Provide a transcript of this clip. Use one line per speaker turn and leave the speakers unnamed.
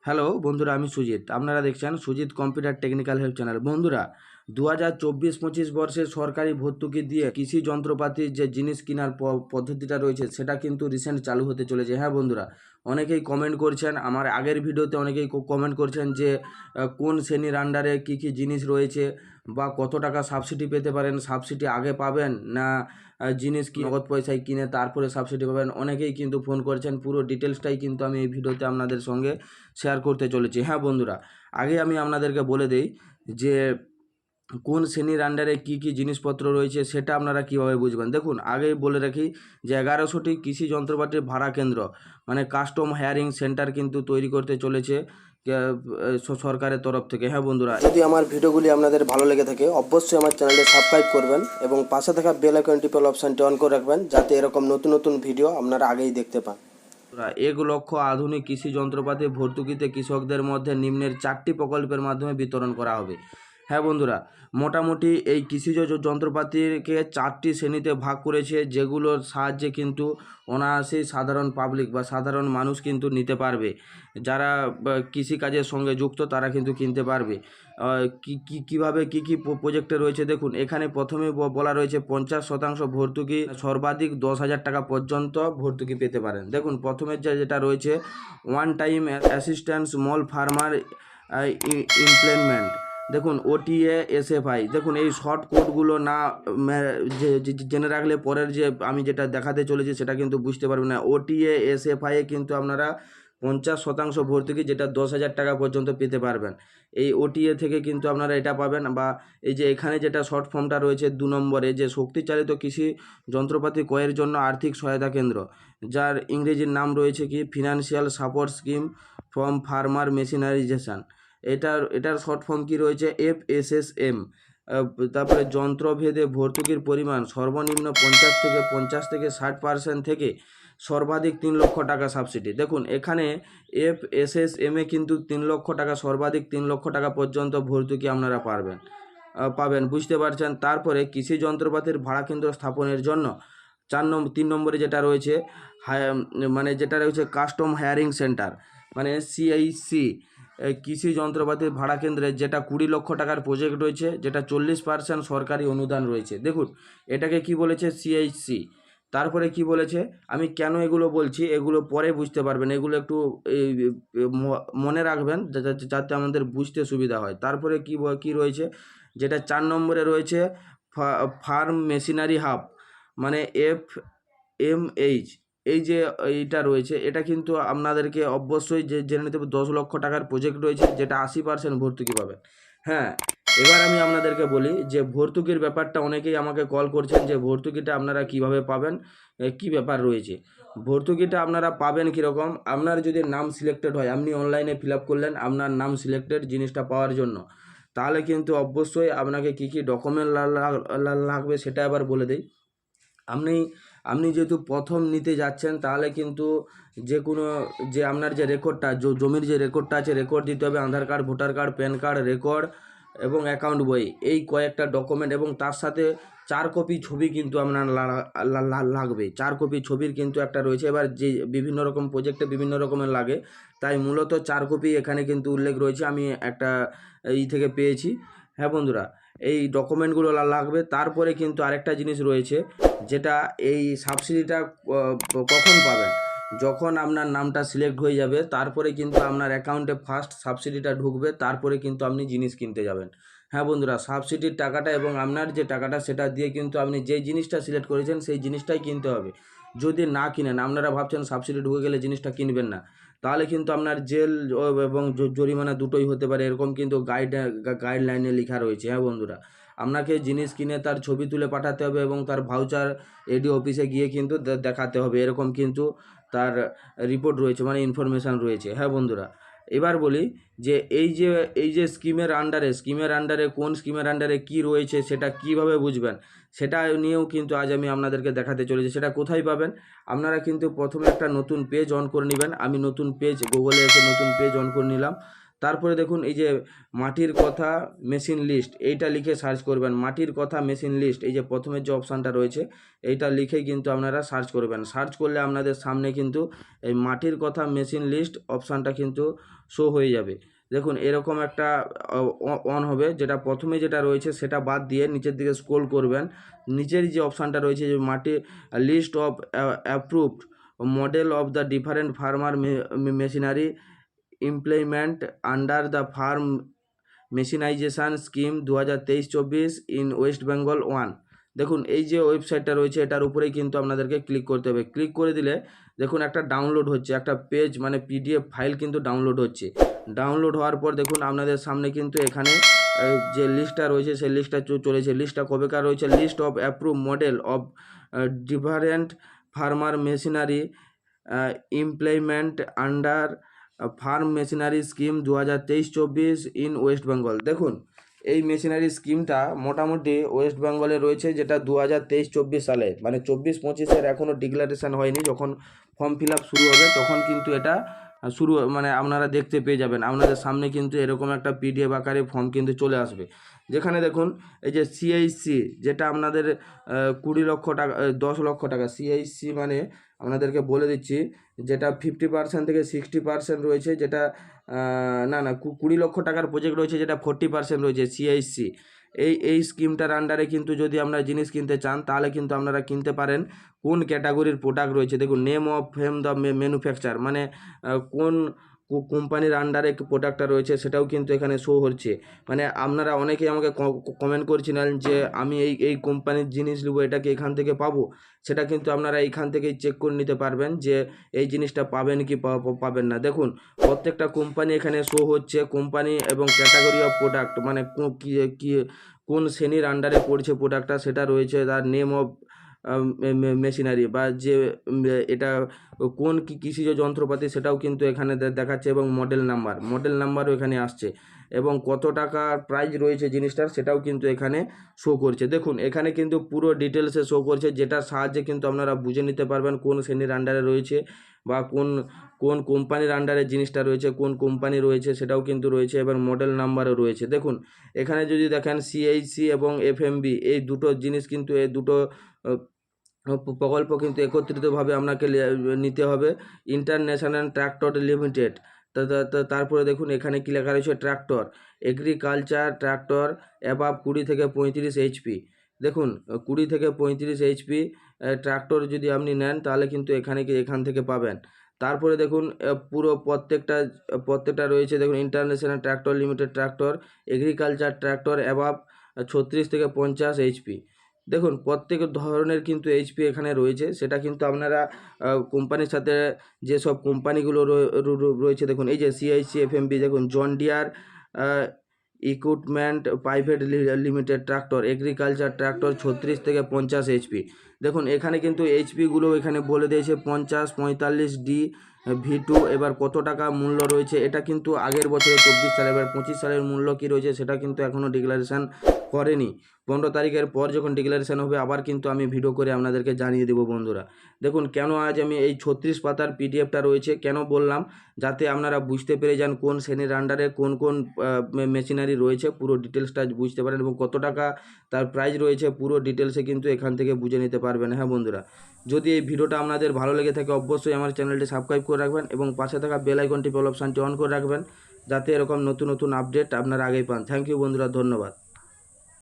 Hello বন্ধুরা, আমি সুজিত। আপনারা দেখছেন Sujit computer technical help channel. বন্ধুরা, 2024-25 বর্ষে সরকারি ভর্তুকি দিয়ে কৃষি যন্ত্রপাতির যে জিনিস কেনার পদ্ধতিটা রয়েছে সেটা কিন্তু রিসেন্ট চালু হতে চলেছে। হ্যাঁ বন্ধুরা, অনেকেই কমেন্ট করছেন, আমার আগের ভিডিওতে অনেকেই কমেন্ট করছেন যে কোন শ্রেণীর আন্ডারে কী কী জিনিস রয়েছে বা কত টাকা সাবসিডি পেতে পারেন, সাবসিডি আগে পাবেন না জিনিস কি নগদ পয়সায় কিনে তারপরে সাবসিডি পাবেন। অনেকেই কিন্তু ফোন করছেন, পুরো ডিটেলসটাই কিন্তু আমি এই ভিডিওতে আপনাদের সঙ্গে শেয়ার করতে চলেছি। হ্যাঁ বন্ধুরা, আগে আমি আপনাদেরকে বলে দেই যে কোন শ্রেণীর আন্ডারে কী কী জিনিসপত্র রয়েছে সেটা আপনারা কীভাবে বুঝবেন। দেখুন, আগেই বলে রাখি যে 1100টি কৃষি যন্ত্রপাতির ভাড়া কেন্দ্র মানে কাস্টম হায়ারিং সেন্টার কিন্তু তৈরি করতে চলেছে সরকারের তরফ থেকে। হ্যাঁ বন্ধুরা, যদি আমার ভিডিওগুলি আপনাদের ভালো লেগে থাকে অবশ্যই আমার চ্যানেলটি সাবস্ক্রাইব করবেন এবং পাশে থাকা বেল আইকন টিপল অপশানটি অন করে রাখবেন, যাতে এরকম নতুন নতুন ভিডিও আপনারা আগেই দেখতে পান। 1 লক্ষ আধুনিক কৃষি যন্ত্রপাতি ভর্তুকিতে কৃষকদের মধ্যে নিম্নের 4টি প্রকল্পের মাধ্যমে বিতরণ করা হবে। হ্যাঁ বন্ধুরা, মোটামুটি এই কৃষিজ যন্ত্রপাতিকে 4টি শ্রেণীতে ভাগ করেছে, যেগুলোর সাহায্যে কিন্তু অনায়াসেই সাধারণ পাবলিক বা সাধারণ মানুষ কিন্তু নিতে পারবে। যারা কৃষিকাজের সঙ্গে যুক্ত তারা কিন্তু কিনতে পারবে। কীভাবে কী কী প্রজেক্টে রয়েছে দেখুন, এখানে প্রথমে বলা রয়েছে 50% ভর্তুকি, সর্বাধিক 10,000 টাকা পর্যন্ত ভর্তুকি পেতে পারেন। দেখুন, প্রথমের যেটা রয়েছে one time assistance small farmer employment. দেখুন, ওটিএ এসএফআই। দেখুন, এই শর্ট কোডগুলো না জেনে রাখলে পরের যে আমি যেটা দেখাতে চলেছি সেটা কিন্তু বুঝতে পারবেন না। ওটিএ এসএফআই কিন্তু আপনারা 50% ভর্তুকি, যেটা 10,000 টাকা পর্যন্ত পেতে পারবেন। এই ওটিএ থেকে কিন্তু আপনারা এটা পাবেন। বা এই যে এখানে যেটা শর্ট ফর্মটা রয়েছে 2 নম্বরে, যে শক্তিচালিত কৃষি যন্ত্রপাতি ক্রয়ের জন্য আর্থিক সহায়তা কেন্দ্র, যার ইংরেজির নাম রয়েছে কি financial support scheme from farmer mechanisation. এটার শর্ট ফর্ম কি রয়েছে FSSM। তারপরে যন্ত্রভেদে ভর্তুকির পরিমাণ সর্বনিম্ন 50 থেকে 60% থেকে সর্বাধিক 3 লক্ষ টাকা সাবসিডি। দেখুন, এখানে FSSM এ কিন্তু 3 লক্ষ টাকা, সর্বাধিক 3 লক্ষ টাকা পর্যন্ত ভর্তুকি আপনারা পাবেন, বুঝতে পারছেন। তারপরে কৃষি যন্ত্রপাতির ভাড়া কেন্দ্র স্থাপনের জন্য 3 নম্বরে যেটা রয়েছে মানে যেটা রয়েছে কাস্টম হায়ারিং সেন্টার মানে CIC। কৃষি যন্ত্রপাতির ভাড়া কেন্দ্রে যেটা 20 লক্ষ টাকার প্রজেক্ট রয়েছে, যেটা 40% সরকারি অনুদান রয়েছে। দেখুন, এটাকে কি বলেছে CIC। তারপরে কি বলেছে, আমি কেন এগুলো বলছি এগুলো পরে বুঝতে পারবেন, এগুলো একটু মনে রাখবেন যাতে আমাদের বুঝতে সুবিধা হয়। তারপরে কি রয়েছে, যেটা 4 নম্বরে রয়েছে ফার্ম মেশিনারি হাব মানে FMH। এই যে এইটা রয়েছে, এটা কিন্তু আপনাদেরকে অবশ্যই জেনে নিতে হবে। 10 লক্ষ টাকার প্রজেক্ট রয়েছে, যেটা 80% ভর্তুকি পাবে। হ্যাঁ, এবার আমি আপনাদেরকে বলি যে ভর্তুকির ব্যাপারটা অনেকেই আমাকে কল করছেন যে ভর্তুকিটা আপনারা কিভাবে পাবেন, কি ব্যাপার রয়েছে। ভর্তুকিটা আপনারা পাবেন কীরকম, আপনার যদি নাম সিলেক্টেড হয়, আপনি অনলাইনে ফিল আপ করলেন আপনার নাম সিলেক্টেড জিনিসটা পাওয়ার জন্য, তাহলে কিন্তু অবশ্যই আপনাকে কী কী ডকুমেন্ট লাগবে সেটা আবার বলে দিই। আপনি যেহেতু প্রথম নিতে যাচ্ছেন, তাহলে কিন্তু যে কোনো যে আপনার যে রেকর্ডটা জমির যে রেকর্ডটা আছে, রেকর্ড দিতে হবে। Aadhaar card, voter card, PAN card, record এবং অ্যাকাউন্ট বই, এই কয়েকটা ডকুমেন্ট, এবং তার সাথে 4 কপি ছবি কিন্তু আপনার লাগবে। 4 কপি ছবির কিন্তু একটা রয়েছে। এবার যে বিভিন্ন রকম প্রজেক্টে বিভিন্ন রকমের লাগে, তাই মূলত 4 কপি এখানে কিন্তু উল্লেখ রয়েছে, আমি একটা থেকে পেয়েছি। হ্যাঁ বন্ধুরা, এই ডকুমেন্টগুলো লাগবে। তারপরে কিন্তু আরেকটা জিনিস রয়েছে, যেটা এই সাবসিডিটা কখন পাবেন, যখন আপনার নামটা সিলেক্ট হয়ে যাবে তারপরে কিন্তু আপনার অ্যাকাউন্টে ফার্স্ট সাবসিডিটা ঢুকবে, তারপরে কিন্তু আপনি জিনিস কিনতে যাবেন। হ্যাঁ বন্ধুরা, সাবসিডির টাকাটা এবং আপনার যে টাকাটা সেটা দিয়ে কিন্তু আপনি যেই জিনিসটা সিলেক্ট করেছেন সেই জিনিসটাই কিনতে হবে। যদি না কিনেন, আপনারা ভাবছেন সাবসিডি ঢুকে গেলে জিনিসটা কিনবেন না, তাহলে কিন্তু আপনার জেল এবং জরিমানা দুটোই হতে পারে, এরকম কিন্তু গাইডলাইনে লেখা রয়েছে। হ্যাঁ বন্ধুরা, আপনাকে জিনিস কিনে তার ছবি তুলে পাঠাতে হবে এবং তার ভাউচার AD অফিসে গিয়ে কিন্তু দেখাতে হবে, এরকম কিন্তু তার রিপোর্ট রয়েছে মানে ইনফরমেশান রয়েছে। হ্যাঁ বন্ধুরা, এবার বলি যে এই যে স্কিমের আন্ডারে কোন স্কিমের আন্ডারে কি রয়েছে সেটা কিভাবে বুঝবেন, সেটা নিয়েও কিন্তু আজ আমি আপনাদেরকে দেখাতে চলেছি। সেটা কোথায় পাবেন, আপনারা কিন্তু প্রথমে একটা নতুন পেজ অন করে নেবেন। আমি নতুন পেজ গুগলে এসে নতুন পেজ অন করে নিলাম। তারপরে দেখুন এই যে মাটির কথা মেশিন লিস্ট, এইটা লিখে সার্চ করবেন। মাটির কথা মেশিন লিস্ট, এই যে প্রথমের যে অপশানটা রয়েছে এইটা লিখেই কিন্তু আপনারা সার্চ করবেন। সার্চ করলে আপনাদের সামনে কিন্তু এই মাটির কথা মেশিন লিস্ট অপশানটা কিন্তু শো হয়ে যাবে। দেখুন এরকম একটা অন হবে, যেটা প্রথমে যেটা রয়েছে সেটা বাদ দিয়ে নিচের দিকে স্ক্রল করবেন। নিচের যে অপশানটা রয়েছে যে মাটি list of approved model of the different farmer machinery employment under the farm mechanisation scheme 2023-24 in West Bengal 1। দেখুন এই যে ওয়েবসাইটটা রয়েছে এটার উপরেই কিন্তু আপনাদেরকে ক্লিক করতে হবে। ক্লিক করে দিলে দেখুন একটা ডাউনলোড হচ্ছে, একটা পেজ মানে পিডিএফ ফাইল কিন্তু ডাউনলোড হচ্ছে। ডাউনলোড হওয়ার পর দেখুন আপনাদের সামনে কিন্তু এখানে যে লিস্টটা রয়েছে সেই লিস্টটা চলেছে। লিস্টটা কবেকার রয়েছে, list of approve model of different farmer machinery employment under farm machinery scheme 2023-24 in West Bengal. দেখুন এই মেশিনারি স্কিমটা মোটামুটি ওয়েস্ট বেঙ্গলে রয়েছে, যেটা 2023-24 সালে, মানে 24-25-এর এখনও ডিক্লারেশান হয়নি। যখন ফর্ম ফিল আপ শুরু হবে তখন কিন্তু এটা শুরু মানে আপনারা দেখতে পেয়ে যাবেন। আপনাদের সামনে কিন্তু এরকম একটা পিডিএফ আকারে ফর্ম কিন্তু চলে আসবে, যেখানে দেখুন এই যে সিআইসি, যেটা আপনাদের 20 লক্ষ টাকা 10 লক্ষ টাকা সিআইসি, মানে আপনাদেরকে বলে দিচ্ছি যেটা 50% থেকে 60% রয়েছে, যেটা না 20 লক্ষ টাকার প্রজেক্ট রয়েছে, যেটা 40% রয়েছে সিআইসি। এই স্কিমটার আন্ডারে কিন্তু যদি আপনারা জিনিস কিনতে চান তাহলে কিন্তু আপনারা কিনতে পারেন। কোন ক্যাটাগরির প্রোডাক্ট রয়েছে দেখুন, name of fame the manufacture, মানে কোন কোম্পানির আন্ডারে প্রোডাক্টটা রয়েছে সেটাও কিন্তু এখানে শো হচ্ছে। মানে আপনারা অনেকেই আমাকে কমেন্ট করছিলেন যে আমি এই কোম্পানির জিনিস নেবো, এটা কি এখান থেকে পাবো? সেটা কিন্তু আপনারা এইখান থেকেই চেক করে নিতে পারবেন যে এই জিনিসটা পাবেন কি পাবেন না। দেখুন প্রত্যেকটা কোম্পানি এখানে শো হচ্ছে, কোম্পানি এবং ক্যাটাগরি অফ প্রোডাক্ট, মানে কি কোন শ্রেণীর আন্ডারে পড়ছে প্রোডাক্টটা সেটা রয়েছে, তার নেম অফ মেশিনারি বা যে এটা কোন কৃষিজ যন্ত্রপাতি সেটাও কিন্তু এখানে দেখাচ্ছে, এবং মডেল নাম্বারও এখানে আসছে, এবং কত টাকার প্রাইস রয়েছে জিনিসটার সেটাও কিন্তু এখানে শো করছে। দেখুন এখানে কিন্তু পুরো ডিটেলসে শো করছে, যেটার সাহায্যে কিন্তু আপনারা বুঝে নিতে পারবেন কোন শ্রেণীর আন্ডারে রয়েছে বা কোন কোম্পানির আন্ডারে জিনিসটা রয়েছে, কোন কোম্পানি রয়েছে সেটাও কিন্তু রয়েছে, এবং মডেল নাম্বারও রয়েছে। দেখুন এখানে যদি দেখেন সিআইসি এবং এফএমবি, এই দুটো জিনিস কিন্তু এই দুটো প্রকল্প কিন্তু একত্রিতভাবে আপনাকে নিতে হবে। International tractor limited. তারপরে দেখুন এখানে কী লেখা রয়েছে, ট্র্যাক্টর এগ্রিকালচার ট্র্যাক্টর অ্যাবাভ 20 থেকে 35 এইচপি। দেখুন 20 থেকে 35 এইচপি ট্র্যাক্টর যদি আপনি নেন তাহলে কিন্তু এখান থেকে পাবেন। তারপরে দেখুন পুরো প্রত্যেকটা রয়েছে। দেখুন international tractor limited tractor agriculture tractor above 36 থেকে 50 এইচপি। দেখুন প্রত্যেক ধরনের কিন্তু এইচপি এখানে রয়েছে, সেটা কিন্তু আপনারা কোম্পানির সাথে যেসব কোম্পানিগুলো রয়েছে, দেখুন এই যে সিআইসি এফএমবি, দেখুন John Deere equipment private limited tractor agriculture tractor 36 থেকে 50 এইচপি। দেখুন এখানে কিন্তু এইচপিগুলো এখানে বলে দিয়েছে 50, 45 ডি V2। এবার কত টাকা মূল্য রয়েছে এটা কিন্তু আগের বছরে 24 সালে, এবার 25 সালের মূল্য কী রয়েছে সেটা কিন্তু এখনও ডিক্লারেশান করেনি। 15 তারিখের পর যখন ডিক্লারেশান হবে আবার কিন্তু আমি ভিডিও করে আপনাদেরকে জানিয়ে দেবো বন্ধুরা। দেখুন কেন আজ আমি এই 36 পাতার পিডিএফটা রয়েছে কেন বললাম, যাতে আপনারা বুঝতে পেরে যান কোন শ্রেণীর আন্ডারে কোন মেশিনারি রয়েছে, পুরো ডিটেলসটা বুঝতে পারেন, এবং কত টাকা তার প্রাইস রয়েছে পুরো ডিটেলসে কিন্তু এখান থেকে বুঝে নিতে পারবেন। হ্যাঁ বন্ধুরা, যদি এই ভিডিওটা আপনাদের ভালো লেগে থাকে অবশ্যই আমার চ্যানেলটি সাবস্ক্রাইব করে রাখবেন, এবং পাশে থাকা বেল আইকনটি অপশানটি অন করে রাখবেন, যাতে এরকম নতুন নতুন আপডেট আপনারা আগেই পান। থ্যাংক ইউ বন্ধুরা, ধন্যবাদ।